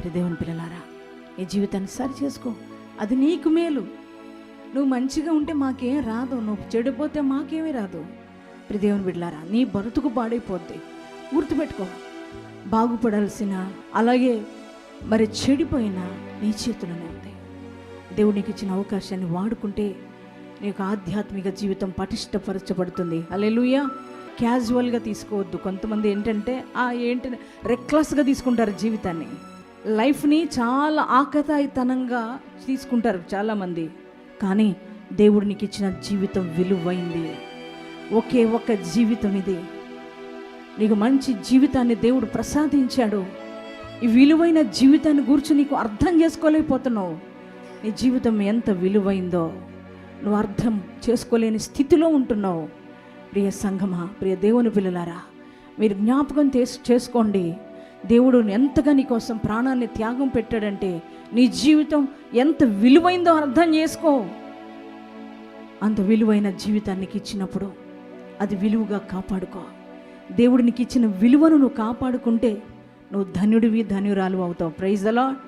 దేవుని పిల్లలారా, ఈ జీవితాన్ని సరి చేసుకో, అది నీకు మేలు. నువ్వు మంచిగా ఉంటే మాకేం రాదు, నువ్వు చెడిపోతే మాకేమీ రాదు. దేవుని బిడ్డలారా, నీ బ్రతుకు పాడైపోద్ది. గుర్తుపెట్టుకో, బాగుపడాల్సిన అలాగే మరి చెడిపోయిన నీ చేతుల్లోనే ఉంది. దేవుడు నీకు ఇచ్చిన అవకాశాన్ని వాడుకుంటే నీకు ఆధ్యాత్మిక జీవితం పటిష్టపరచబడుతుంది. హల్లెలూయా. క్యాజువల్గా తీసుకోవద్దు. కొంతమంది ఏంటంటే రెక్లెస్గా తీసుకుంటారు జీవితాన్ని, లైఫ్ని చాలా ఆకతాయితనంగా తీసుకుంటారు చాలామంది. కానీ దేవుడు నీకు ఇచ్చిన జీవితం విలువైంది. ఒకే ఒక్క జీవితం ఇది. నీకు మంచి జీవితాన్ని దేవుడు ప్రసాదించాడు. ఈ విలువైన జీవితాన్ని గురించి నీకు అర్థం చేసుకోలేకపోతున్నావు. నీ జీవితం ఎంత విలువైందో నువ్వు అర్థం చేసుకోలేని స్థితిలో ఉంటున్నావు. ప్రియ సంఘమా, ప్రియ దేవుని పిల్లలారా, మీరు జ్ఞాపకం చేసుకోండి. దేవుడు ఎంతగా నీ కోసం ప్రాణాన్ని త్యాగం పెట్టాడంటే నీ జీవితం ఎంత విలువైందో అర్థం చేసుకో. అంత విలువైన జీవితానికి ఇచ్చినప్పుడు అది విలువగా కాపాడుకో. దేవుడు నీకు ఇచ్చిన విలువను నువ్వు కాపాడుకుంటే నువ్వు ధన్యుడివి, ధన్యురాలు అవుతావు. Praise the lord.